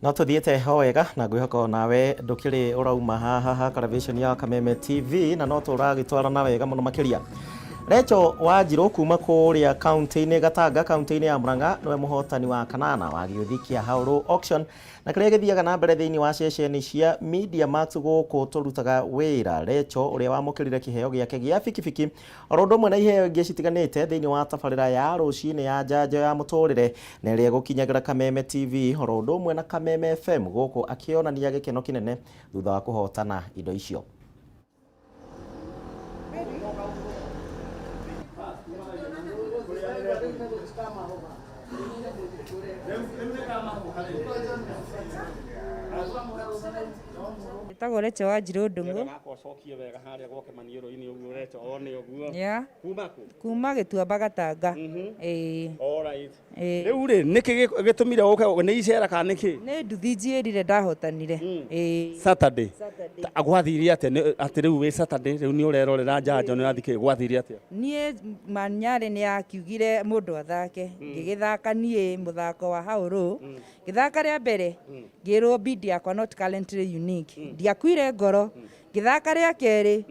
No tuthiete hoega na ngwihoko nawe ndukiri urauma haha television ya Kameme TV na no turagitwarana wega muno makiria. Recho Wanjiru kuma kuria county-ini Gatanga county-ini ya Murang'a niwe muhotani wa kanana wa giuthikia hauru auction na kiria githiaga na mbere thiini wa ceceni cia Media Max guku turutaga wira. Recho uria wamukirire kiheo giake gia fikifiki orondo mwe na iheo ingi citiganite thiini wa tabarira ya rucini ya njanjo ya muturire na iria gukinyagira Kameme TV orondo mwe na Kameme FM guku akionania gikeno kinene thutha wa kuhotana indo icio. Tagore chewa Wanjiru ndungu. Yeah. Kuma Gituamba Gatanga. Alright. Riu ri niki gitumire uke ni icera ka niki? Ni nduthi njirire ndahotanire. Saturday. Agwathirie ati riu wi Saturday riu ni urerorera njanjo ni rathike gwathirie ati? Nie Manyare ni akiugire mundu athake. Ngigithaka nie muthako wa hauru. Githaka ria mbere. Ngirwo bid yakwa not currently unique. Ndiakwire ngoro. Githaka ria keri.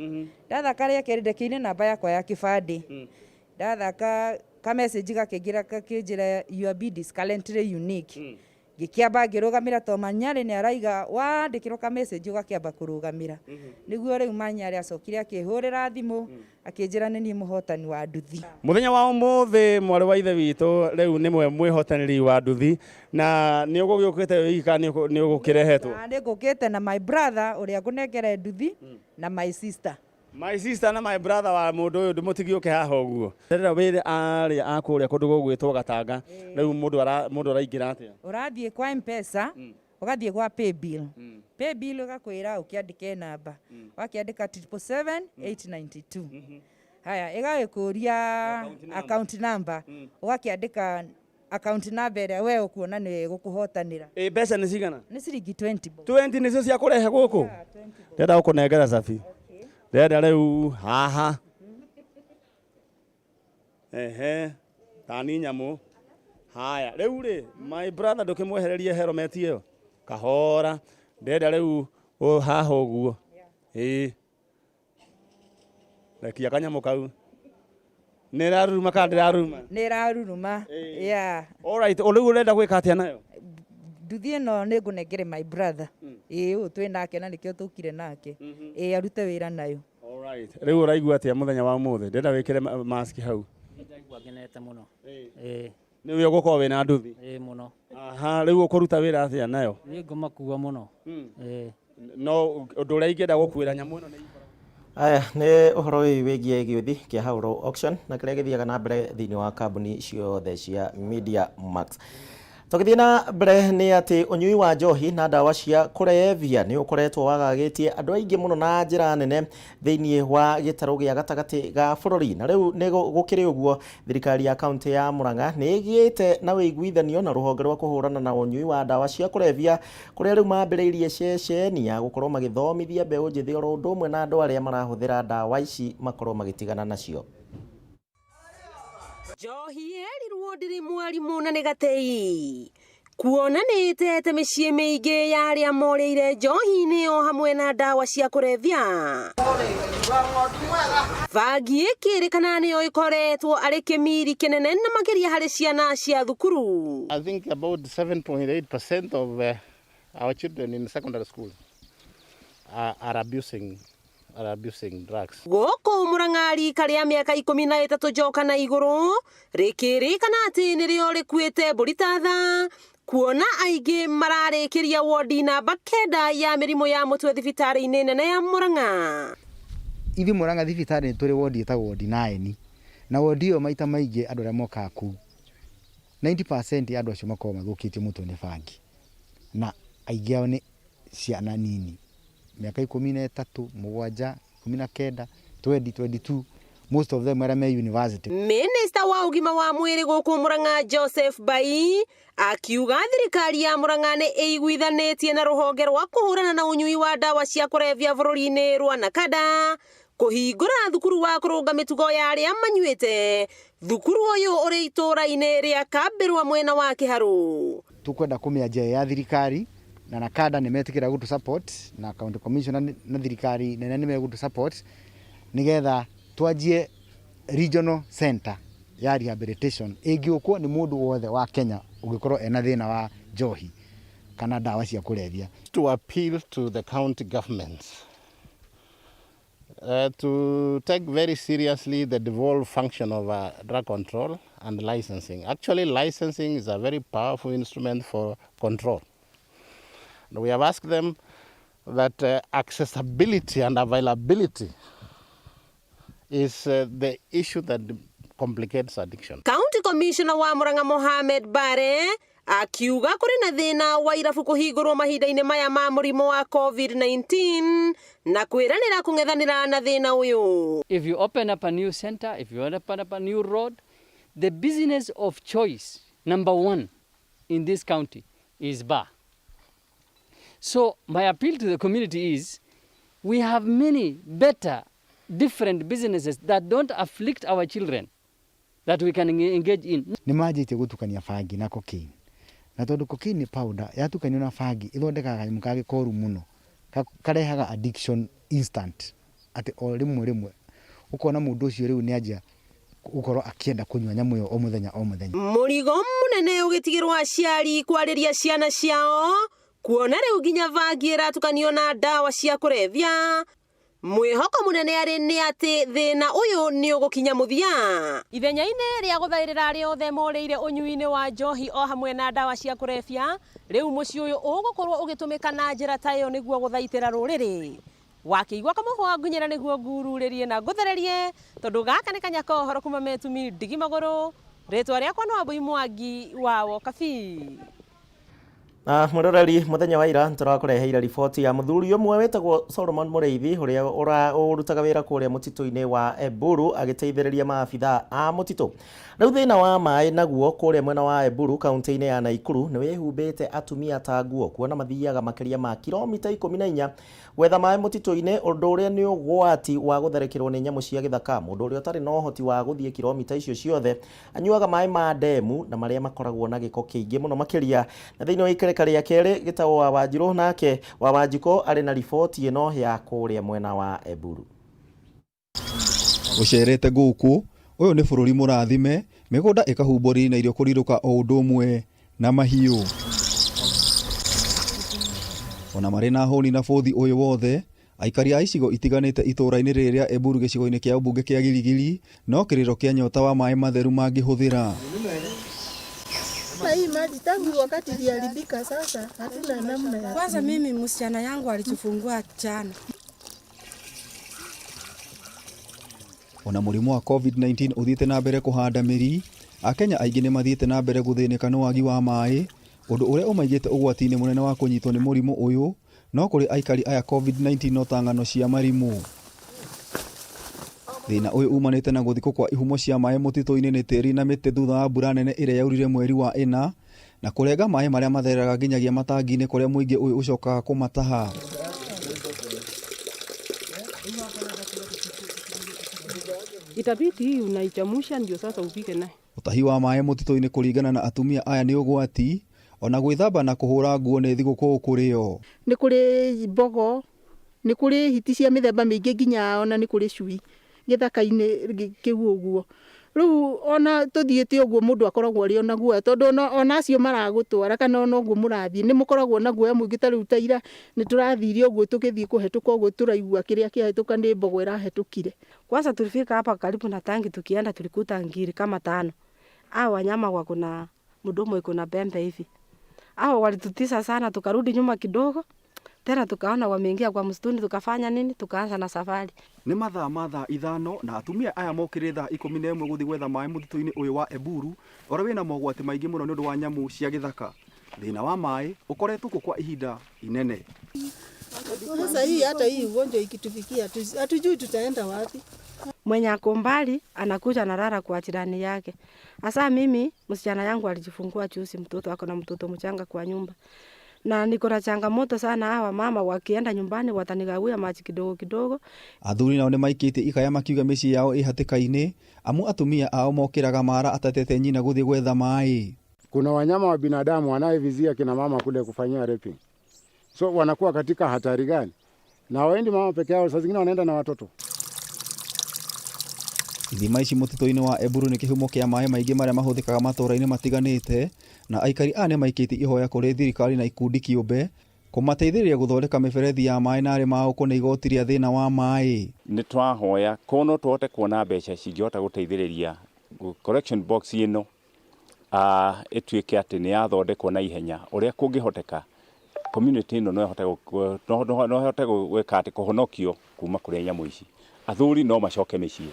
Ndathaka ria keri ndekiine namba yakwa ya kibandi. Ndathaka ka message gakigira kakinjira your bid is currently unique. Gikiamba ngirugamira to Manyare ni araiga wandikirwo ka message ugakiamba kurugamira. Niguo riu Manyare acokire akihurira thimu akinjira ni muhotani wa nduthi. Muthenya wa umuthi mwari wa ithe witu riu ni mwe mwihotaniri wa nduthi na ni ugugiukite wika ni ugukirehetwo. Ni ngukite na my brother uria ngunengere nduthi na my sister. My sister na my brother wa mundu uyu ndumutigioke haha uguo. Rĩrĩa wĩrĩ arĩ akuria kundu gugwitwo Gatanga riu mundu araingira atia? Urathie kwa M-Pesa ugathie kwa pay bill. Pay bill ugakwira ukiandike namba. Wakiandika 77892. Haya igagikuria account number ugakiandika account number ĩrĩa we ukuona ni gukuhotanira. Mbeca ni cigana? Ni ciringi 20. 20 nicio cia kurehe guku? Ndenda ukunengera cabi. Ndenda riu haha. Tani nyamu. Haya riu ri my brother ndukimwehererie helmet iyo kahora. Ndenda riu haha uguo. Rekia kanyamu kau. Niraruruma ka ndiraruruma? Niraruruma. Yeah. Alright, riu urenda gwika atia nayo? Nduthi ĩno nĩ ngunengere my brother. Ũyũ twĩ nake na nĩkĩo tũkire nake. Arute wĩra nayo. Alright. Rĩu ũraigua atĩa mũthenya wa ũmũthĩ? Ndenda wĩkĩre mask hau. Ndaigua ngenete mũno. Nĩwe ũgũkorwo wĩna nduthi? Mũno. Aha, rĩu ũkũruta wĩra atĩa nayo? Nĩ ngũmakua mũno. No ũndũ ũrĩa ingĩenda gũkuĩra nyamũ ĩno nĩ Aya nĩ uhoro wigie giuthi kia hauro auction na kiria githiaga na mbere thiini wa kambuni ciothe cia Media Max. Tugithie na mbere ni ati unyui wa njohi na ndawa cia kurevia ni ukoretwo wagagitie andu aingi muno na njira nene thiini wa gitaro gia gatagati ga bururi na riu ni gukiri uguo thirikari ya county ya Murang'a ni igiite na wiguithanio na ruhonge rwa kuhurana na unyui wa ndawa cia kurevia kuria riu mambiriirie ceceni ya gukorwo magithomithia mbeu njithi oro ndumwe na andu aria marahuthira ndawa ici makorwo magitigana nacio. Njohi erirwo ndiri mwarimu na nĩ gatei kuona nĩ itete mĩciĩ mĩingĩ ya arĩa morĩire njohi-inĩ o hamwe na ndawa cia kũrevia. Bangi ĩkĩrĩkana nĩyo ĩkoretwo arĩ kĩmiri kĩnene na makĩria harĩ ciana cia thukuru. I think about 7.8% of our children in secondary school are abusing drugs. Gũkũ Murang'a rika rĩa mĩaka 13 njoka na igũrũ rĩkĩrĩkana atĩ nĩrĩo rĩkuĩte mbũri ta tha kuona aingĩ mararĩkĩria wodi namba 9 ya mĩrimũ ya mũtwe thibitarĩ-inĩ nene ya Murang'a. Ithi Murang'a thibitarĩ tũrĩ wodi ĩtagwo wodi 9 na wodi ĩyo maita maingĩ andũ arĩa mokaga kũu 90% ya andũ acio makoragwo mathũkĩtio mũtwe nĩ bangi na aingĩ ao nĩ ciana nini. Miaka 13, 7, 19, 20, 22, most of them are at university. Minister wa ugima wa mwĩrĩ gũkũ Murang'a Joseph Bai akiuga thirikari ya Murang'a nĩ ĩiguithanĩtie na rũhonge rwa kũhũrana na ũnyui wa ndawa cia kũrevia bũrũri-inĩ rwa Nakada kuhingura thukuru wa kurunga mitugo ya aria manyuite thukuru uyu uri itura-ini ria Kambirwa mwena wa Kiharu. Tukwenda kumia njia ya thirikari na nakada nä metä gutu support na county commissioner na thirikari nene nä megutu support nigetha twanjie regional center ya rehabilitation ĩngĩũkwo nĩ mũndũ wothe wa Kenya ũngĩkorwo ena thĩna wa njohi kana ndawa cia kũrebia. To appeal to the county governments to take very seriously the devolved function of drug control and licensing. Actually, licensing is a very powerful instrument for control. And we have asked them that accessibility and availability is the issue that complicates addiction. County Commissioner wa Murang'a Mohamed Bare akiuga kuri na thina wa irabu kuhingurwo mahinda-inĩ maya ma murimo wa COVID-19 na kwiranira kung'ethanira na thina uyu. If you open up a new center, if you open up a new road, the business of choice, number one in this county, is bar. So my appeal to the community is, we have many better, different businesses that don't afflict our children that we can engage in. Nĩ manjĩtie gũtukania bangi na cocaine. Na tondũ cocaine nĩ powder yatukanio na bangi ĩthondekaga kanyamũ ka gĩkoru mũno karehaga addiction instant atĩ o rĩmwe ũkona mũndũ ũcio rĩu nĩ anjia gũkorwo akĩenda kũnyua nyamũ ĩyo o mũthenya o mũthenya. Mũrigo mũnene ũgĩtigĩrwo aciari kwarĩria ciana ciao kuona rĩu nginya bangi ĩratukanio na ndawa cia kũrebia. Mwĩhoko mũnene arĩ nĩ atĩ thĩna ũyũ nĩ ũgũkinya mũthia. Ithenya-inĩ rĩa gũthaĩrĩra arĩa othe morĩire ũnyui-inĩ wa njohi o hamwe na ndawa cia kũrebia, rĩu mũciĩ ũyũ ũgũkorwo ũgĩtũmĩka na njĩra ta ĩyo nĩguo gũthaitĩra rũrĩrĩ. Wakĩigua kamũhwa ngunyĩra nĩguo ngururĩrie na ngũthererie, tondũ gaka nĩ kanyako horo Kameme TV ndigi magũrũ, rĩtwa rĩakwa no Wambui Mwangi wa Wokabi. Na muroreri muthenya wa ira turakureheire riboti ya muthuri umwe wetagwo Solomon Mureithi uria urutaga wira kuria mutito-ini wa Eburu agiteithĩrĩria maabitha a mutito. Riu thina wa mai naguo kuria mwena wa Eburu kaunti-ini ya Naikuru ni wihumbite atumia ta nguo kuona mathiaga makiria ma kilomita 14 gwetha mai mutito-ini undu uria ni ugwati wa gutharikirwo ni nyamu cia githaka. Mundu uria utari na uhoti wa guthie kilomita icio ciothe anyuaga mai ma demu na maria makoragwo na giko kiingi muno makiria. Na thiini wa ikereka ria keri gitawo wa Wanjiru nake wa Wanjiko ari na riboti ino ya kuria mwena wa Eburu. Ucerete guku uyu ni bururi murathime migunda ikahumburi na irio kuriruka o undu umwe na mahiu. Ona mari na honi na bothi uyu wothe aikari a icigo itiganite itura-ini riria Eburu gicigo-ini kia ubunge kia Giligili no kiriro kia nyota wa mai matheru mangihuthira. Hii maji tangu wakati iliharibika sasa hatuna namna ya. Kwanza mimi msichana yangu alijifungua jana. Ona murimu wa COVID-19 uthiite na mbere kuhanda miri, Akenya aingĩ nĩ mathiĩte na mbere gũthĩnĩka nĩ wagi wa maĩ, ũndũ ũrĩa ũmaigĩte ũgwati-inĩ mũnene wa kũnyitwo nĩ mũrimũ ũyũ, no kũrĩ aikari aya COVID-19 no ta ng'ano cia marimũ. Thĩna ũyũ umanĩte na gũthikwo kwa ihumo cia maĩ mũtitũ-inĩ nĩ tĩri na mĩtĩ thutha wa mbura nene ĩrĩa yaurire mweri wa ĩna, na kũrenga maĩ marĩa mathereraga nginyagia matangi-inĩ kũrĩa mũingĩ ũyũ ũcokaga kũmataha. Itabidi hii unaichamusha ndio sasa upike naye. Utahi wa maĩ mũtitũ-inĩ kũringana na atumia aya nĩ ũgwati, ona gwĩthamba na kũhũra nguo nĩ thigũkũ kũrĩo. Nĩ kũrĩ mbogo, nĩ kũrĩ hiti cia mĩthemba mĩingĩ nginya ona nĩ kũrĩ cui gĩthaka-inĩ kĩu ũguo. Rĩu ona tũthiĩte ũguo mũndũ akoragwo arĩ ona guoya tondũ ona acio maragũtwara kana ona ũguo mũrathiĩ nĩ mũkoragwo na guoya mũingĩ ta rĩu ta ira nĩ tũrathire ũguo tũgĩthiĩ kũhetũka ũguo tũraigua kĩrĩa kĩahetũka nĩ mbogo ĩrahetũkire. Kwanza tulifika hapa karibu na tangi tukienda tulikuta ngiri kama 5. Hao wanyama wako na mdomo iko na pembe hivi. Hao walitutisa sana, tukarudi nyuma kidogo. Tena tukaona wameingia kwa msituni, tukafanya nini? Tukaanza na safari. Nĩ mathaa ithano na atumia aya mokire thaa 11 gũthi gwetha maĩ mũtitũ-inĩ ũyũ wa Eburu, ora wĩna mogwati maingĩ mũno nĩ ũndũ wa nyamu cia gĩthaka. Thĩna wa maĩ ũkoretwo kuo kwa ihinda inene. Sasa hii hata hii ugonjwa ikitufikia hatujui tutaenda wapi. Mwenye ako mbali anakuja analala kwa jirani yake. Hasa mimi msichana yangu alijifungua juzi, mtoto ako na mtoto mchanga kwa nyumba. Na niko na changamoto sana, hawa mama wakienda nyumbani watanigawia maji kidogo kidogo. Athuri nao nĩ maikĩte ikaya makiuga mĩciĩ yao ĩhatĩka-inĩ amu atumia ao mokĩraga mara atatete nyina gũthiĩ gwetha maĩ. Kuna wanyama wa binadamu wanayevizia kina mama kule kufanyia raping. So wanakuwa katika hatari gani? Na waendi mama peke yao, saa zingine wanaenda na watoto. Ithima ici mũtitũ-inĩ wa Eburu nĩ kĩhumo kĩa maĩ maingĩ marĩa mahũthĩkaga matũũra-inĩ matiganĩte, na aikari a nĩ maikĩtie ihoya kũrĩ thirikari na ikundi kĩũmbe kũmateithĩrĩria gũthondeka mĩberethi ya maĩ na arĩma ao kũne igoti rĩa thĩna wa maĩ. Nĩ twahoya kono tũhote kuona mbeca cingĩhota gũteithĩrĩria collection box ĩno ĩtuĩke atĩ nĩ yathondekwo na ihenya ũrĩa kũngĩhoteka. Community ĩno no ĩhote gwĩka atĩ kũhonokio kuma kũrĩ nyamũ ici. Athuri no macoke mĩciĩ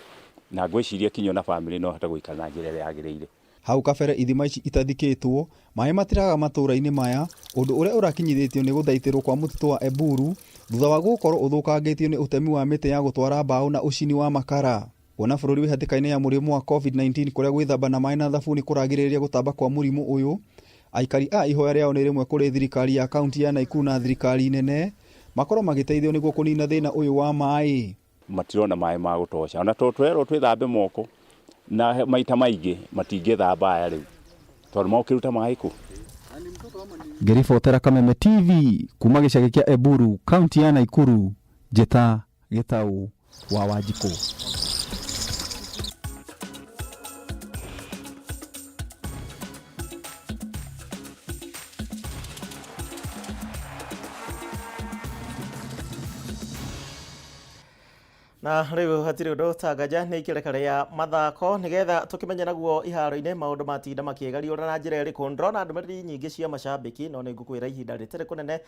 na ngwĩciria kinyo na family no hote gũikara na njĩra ĩrĩa yagĩrĩire. Hau kabere ithima ici itathikĩtwo, maĩ matiraga matũũra-inĩ maya, ũndũ ũrĩa ũrakinyithĩtio nĩ gũthaitĩrwo kwa mũtitũ wa Eburu thutha wa gũkorwo ũthũkangĩtio nĩ ũtemi wa mĩtĩ ya gũtwara mbaũ na ũcini wa makara. Kuona bũrũri wĩ hatĩka-inĩ ya mũrimũ wa COVID-19 kũrĩa gwĩthamba na maĩ na thabuni kũragĩrĩria gũtamba kwa mũrimũ ũyũ, aikari a ihoya rĩao nĩ rĩmwe kũrĩ thirikari ya kaunti ya Nakuru na thirikari nene makorwo magĩteithio nĩguo kũnina thĩna ũyũ wa maĩ. Matirona maĩ ma gũtosha, ona twerwo twĩthambe moko na maita maingĩ matingĩthamba aya rĩu tondũ mokĩruta maĩ kũ. Ngĩribotera Kameme TV kuma gĩcagi kĩa Eburu, kaunti ya Nakuru, njĩta Gĩtaũ wa Wanjikũ. Na rĩu hatirĩ ũndũ tangaja nĩ ikĩrekare ya mathako nĩgetha tũkĩmenye naguo iharo-inĩ maũndũ matinda makĩgariũra na njĩra ĩrĩkũ. Ndĩrona ndũmĩrĩri nyingĩ cia macambĩki no nĩ ngũkwĩra ihinda rĩtarĩ kũnene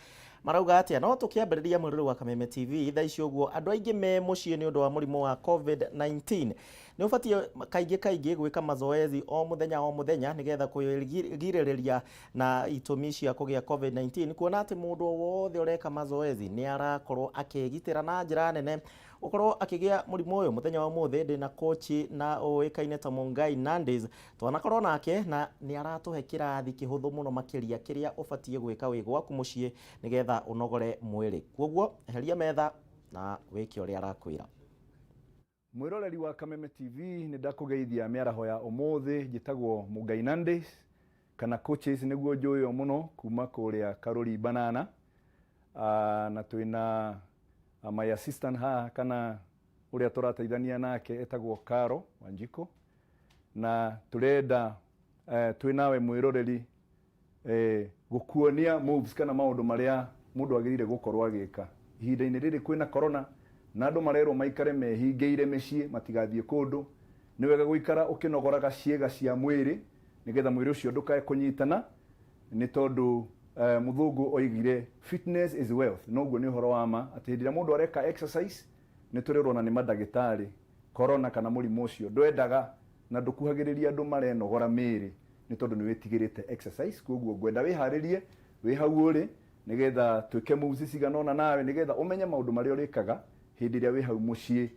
marauga atĩa. No tũkĩambĩrĩria mũrũrũ wa Kameme TV thaa ici ũguo andũ aingĩ me mũciĩ nĩ ũndũ wa mũrimũ wa COVID-19 nĩ ũbatiĩ kaingĩ gwĩka mazoezi o mũthenya nĩgetha kwĩgirĩrĩria na itũmi cia kũgĩa COVID-19, kuona atĩ mũndũ wothe ũreka mazoezi nĩ arakorwo akĩgitĩra na njĩra nene ukorwo akĩgĩa mũrimũ ũyũ. Mũthenya wa mũthĩ ndĩ na kochi na ũĩkaine ta Mungai Nandes twanakorwo nake na nĩ aratũhe kĩrathi kĩhũthũ mũno makĩria kĩrĩa ũbatiĩ gwĩka wĩ gwaku mũciĩ nĩgetha ũnogore mwĩrĩ. Koguo eheria metha na wĩke ũrĩa arakwĩra. Mwĩroreri wa Kameme TV nĩ ndakũgeithia mĩaraho ya ũmũthĩ, njĩtagwo Mungai Nandes kana coaches nĩguo njũĩ mũno kuma kũrĩa Karuri Banana, na twĩna my assistant haha kana ũrĩa tũrateithania nake etagwo Karo Wanjikũ, na tũrenda twĩnawe mwĩroreri gũkuonia moves kana maũndũ marĩa mũndũ agĩrĩire gũkorwo agĩka ihinda-inĩ rĩrĩ kwĩna corona na andũ marerwo maikare mehingĩire mĩciĩ matigathiĩ kũndũ. Nĩ wega gũikara ũkĩnogoraga ciĩga cia mwĩrĩ nĩgetha mwĩrĩ ũcio ndũkae kũnyitana, nĩ tondũ mũthũngũ oigire fitness is wealth. Noguo nĩ ũhoro wa ma atĩ hĩndĩ ĩrĩa mũndũ areka exercise nĩ tũrerwo na nĩ mandagĩtarĩ corona kana mũrimũ ũcio ndwendaga na ndũkuhagĩrĩria andũ marenogora mĩĩrĩ nĩ tondũ nĩ wĩtigĩrĩte exercise. Koguo ngwenda wĩharĩrie wĩ hau ũrĩ nĩgetha twĩke moves cigana ũna nawe nĩgetha ũmenye maũndũ marĩa ũrĩkaga hĩndĩ ĩrĩa wĩ hau mũciĩ,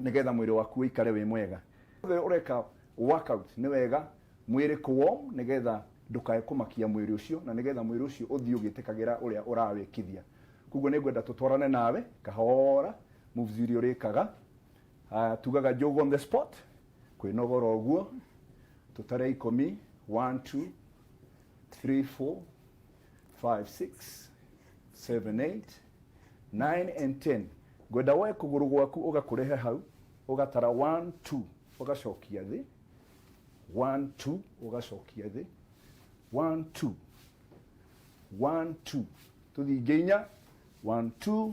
nĩgetha mwĩrĩ waku ũikare wĩ mwega. Ũreka workout nĩ wega mwĩrĩ kũ-warm nĩgetha ndũkae kũmakia mwĩrĩ ũcio na nĩgetha mwĩrĩ ũcio ũthiĩ ũgĩtĩkagĩra ũrĩa ũrawĩkithia. Koguo nĩ ngwenda tũtwarane nawe kahora moves iria ũrĩkaga, tugaga jog on the spot, kwĩnogora ũguo tũtare 10, 1 2 3 4 5 6 7 8 9 and 10. Ngwenda woe kũgũrũ gwaku ũgakũrehe hau ũgatara 1 2 ũgacokia thĩ, 1 2 ũgacokia thĩ, 1 2 1 2 tuthinge inya, 1 2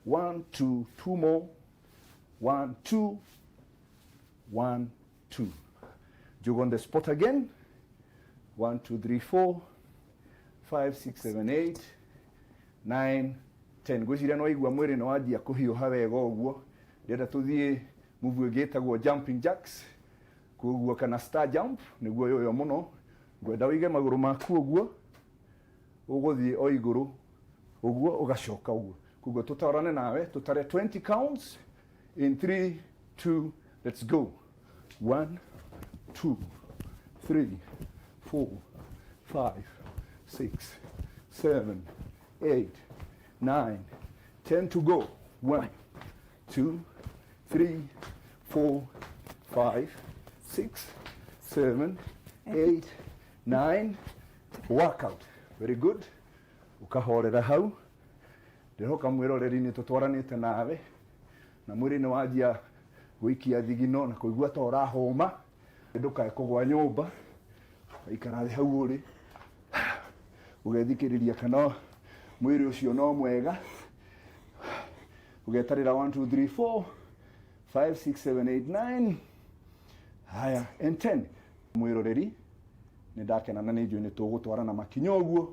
1 2 2 more, 1 2 1 2. Jog on the spot again, 1 2 3 4 5 6 7 8 9 10. Gwĩciria no igua mwĩrĩ no wanjia kũhiũha wega ũguo. Ndĩrenda tũthiĩ move ĩngĩ ĩtagwo jumping jacks, koguo kana star jump nĩguo yoyo mũno. Ngwenda ũige magũrũ maku ũguo ũgũthiĩ o igũrũ ũguo ũgacoka ũguo. Koguo tũtarane nawe tũtare 20 counts in 3 2 let's go. 1 2 3 4 5 6 7 8 9 10 to go. 1 2 3 4 5 6 7 8 9. Workout. Very good. ukahorera hau ndiroka mwiroreri-inĩ tũtwaranĩte nawe na mwĩrĩ nĩ wanjia gũikia thigino na kũigua ta ũrahũma ndũkae kũgwa nyũmba ũikara thĩ hau ũrĩ ũgethikĩrĩria kana mwĩrĩ ũcio no mwega ugetarĩra 1 2 3 4 5 6 7 8 9 haya and 10 mwĩroreri nĩ ndakena na nĩ njũĩ nĩ tũgũtwarana makinya ũguo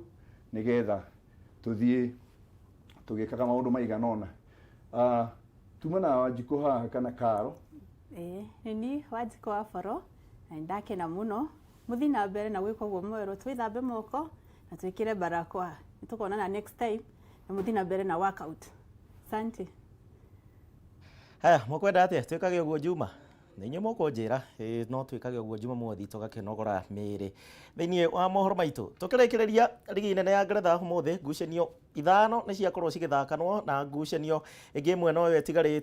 nĩgetha tũthiĩ tũgĩkaga maũndũ maigana ũna. Tuma na Wanjikũ haha kana Karo? Nĩ Wanjikũ wa Boro na nĩ ndakena mũno mũthi na mbere na gwĩka ũguo mwerũ twĩthambe moko na twĩkĩre barakoa nĩ tũkonana next time na mũthi na mbere na workout. Asante. Haya mũkwenda atĩa twĩkage ũguo Juma? Nĩ inyuĩ mũkũnjĩra no twĩkage ũguo Juma mothi tũgakĩnogora mĩĩrĩ thĩinĩ wa mohoro maitũ tũkĩrĩkĩrĩria ligi nene ya Ngeretha ũmũthĩ ngucanio 5 nĩ ciakorwo cigĩthakanwo na ngucanio ĩngĩ ĩmwe no ĩtigarĩte